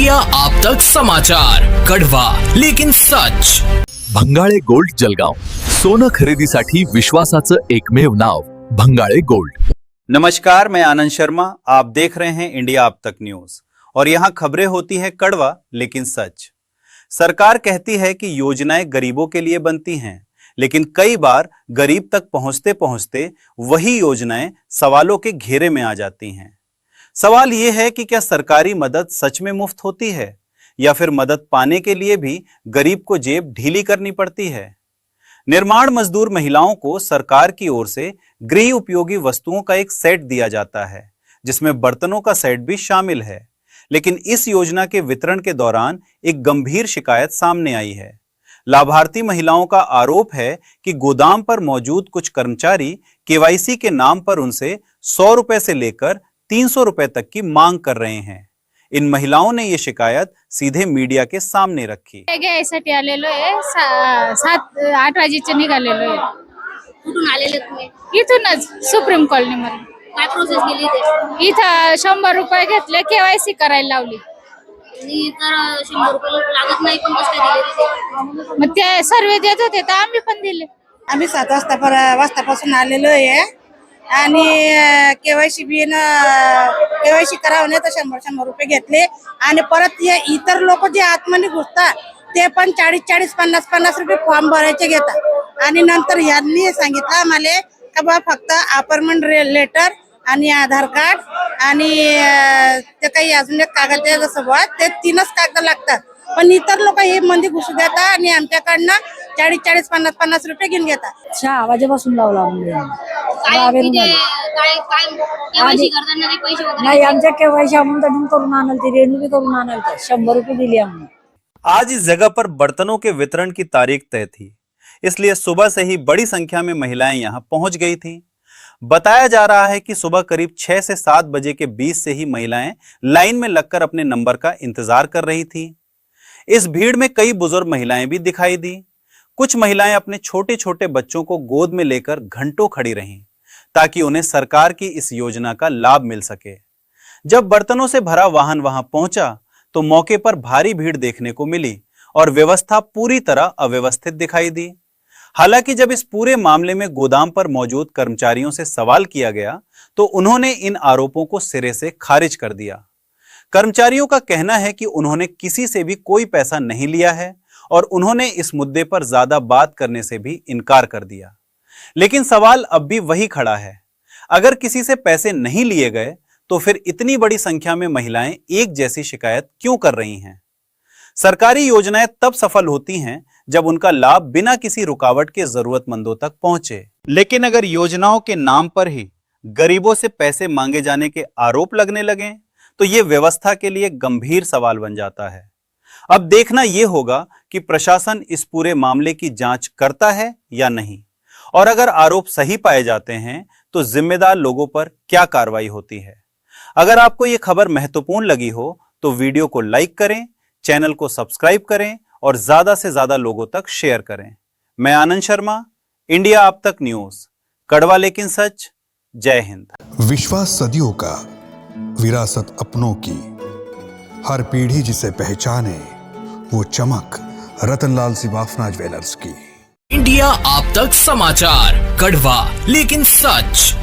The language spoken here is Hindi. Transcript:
इंडिया आप तक समाचार, कड़वा लेकिन सच। भंगाळे गोल्ड जलगाव, सोनं खरेदीसाठी विश्वासाचं एकमेव नाव भंगाळे गोल्ड। नमस्कार, मैं आनंद शर्मा, आप देख रहे हैं इंडिया अब तक न्यूज और यहाँ खबरें होती हैं कड़वा लेकिन सच। सरकार कहती है कि योजनाएं गरीबों के लिए बनती हैं, लेकिन कई बार गरीब तक पहुंचते पहुंचते वही योजनाएं सवालों के घेरे में आ जाती हैं। सवाल यह है कि क्या सरकारी मदद सच में मुफ्त होती है या फिर मदद पाने के लिए भी गरीब को जेब ढीली करनी पड़ती है। निर्माण मजदूर महिलाओं को सरकार की ओर से गृह उपयोगी वस्तुओं का एक सेट दिया जाता है, जिसमें बर्तनों का सेट भी शामिल है। लेकिन इस योजना के वितरण के दौरान एक गंभीर शिकायत सामने आई है। लाभार्थी महिलाओं का आरोप है कि गोदाम पर मौजूद कुछ कर्मचारी केवाईसी के नाम पर उनसे 100 रुपए से लेकर 300 रुपए तक की मांग कर रहे हैं। इन महिलाओं ने ये शिकायत सीधे मीडिया के सामने रखी। घ्यायसाठी आलेलो आहे, 7-8 वाजेचे निघालेलो आहे। कुठून आलेले तुम्ही? इथूनच सुप्रीम कॉलनी मध्ये। काय प्रोसेस केली इथे? इथं 100 रुपये घेतले, केवायसी करायला लावली। आणि तर 100 रुपये लागत नाही, पण कसं काय दिले? मग ते सर्वे देत होते तर आम्ही पण दिले। आम्ही 7 वाजतापासून आलेलो आहे आणि केवायसी करावं नाही तर 100 रुपये घेतले आणि परत हे इतर लोक जे आतमध्ये घुसतात ते पण 40 50 रुपये फॉर्म भरायचे घेतात आणि नंतर यांनी सांगितलं आम्हाला का बा फक्त अपॉइंटमेंट लेटर आणि आधार कार्ड आणि ते काही अजून एक कागद आहे जसं बा ते 3च कागद लागतात, पण इतर लोक हे मंदी घुसू देतात आणि आमच्याकडनं 40 50 रुपये घेऊन घेतात। 6 वाजेपासून लावला केवायसी करताना काही पैसे वगैरे नाही, आमच्या केवायसी आम्ही करून आणाल ते रेन्यू भी करून आणाल ते 100 रुपये दिले हमने। आज इस जगह पर बर्तनों के वितरण की तारीख तय थी, इसलिए सुबह से ही बड़ी संख्या में महिलाएं यहां पहुंच गई थीं। बताया जा रहा है कि सुबह करीब 6 से 7 बजे के बीच से ही महिलाएं लाइन में लगकर अपने नंबर का इंतजार कर रही थी। इस भीड़ में कई बुजुर्ग महिलाएं भी दिखाई दी। कुछ महिलाएं अपने छोटे छोटे बच्चों को गोद में लेकर घंटों खड़ी रहीं, ताकि उन्हें सरकार की इस योजना का लाभ मिल सके। जब बर्तनों से भरा वाहन वहां पहुंचा तो मौके पर भारी भीड़ देखने को मिली और व्यवस्था पूरी तरह अव्यवस्थित दिखाई दी। हालांकि जब इस पूरे मामले में गोदाम पर मौजूद कर्मचारियों से सवाल किया गया तो उन्होंने इन आरोपों को सिरे से खारिज कर दिया। कर्मचारियों का कहना है कि उन्होंने किसी से भी कोई पैसा नहीं लिया है और उन्होंने इस मुद्दे पर ज्यादा बात करने से भी इनकार कर दिया। लेकिन सवाल अब भी वही खड़ा है, अगर किसी से पैसे नहीं लिए गए तो फिर इतनी बड़ी संख्या में महिलाएं एक जैसी शिकायत क्यों कर रही हैं? सरकारी योजनाएं तब सफल होती हैं जब उनका लाभ बिना किसी रुकावट के जरूरतमंदों तक पहुंचे। लेकिन अगर योजनाओं के नाम पर ही गरीबों से पैसे मांगे जाने के आरोप लगने लगे तो यह व्यवस्था के लिए गंभीर सवाल बन जाता है। अब देखना यह होगा कि प्रशासन इस पूरे मामले की जांच करता है या नहीं, और अगर आरोप सही पाए जाते हैं तो जिम्मेदार लोगों पर क्या कार्रवाई होती है। अगर आपको यह खबर महत्वपूर्ण लगी हो तो वीडियो को लाइक करें, चैनल को सब्सक्राइब करें और ज्यादा से ज्यादा लोगों तक शेयर करें। मैं आनंद शर्मा, इंडिया अब तक न्यूज, कड़वा लेकिन सच। जय हिंद। विश्वास सदियों का, विरासत अपनों की, हर पीढ़ी जिसे पहचाने वो चमक रतनलाल सिबाफना ज्वेलर्स की। इंडिया आप तक समाचार, कड़वा लेकिन सच।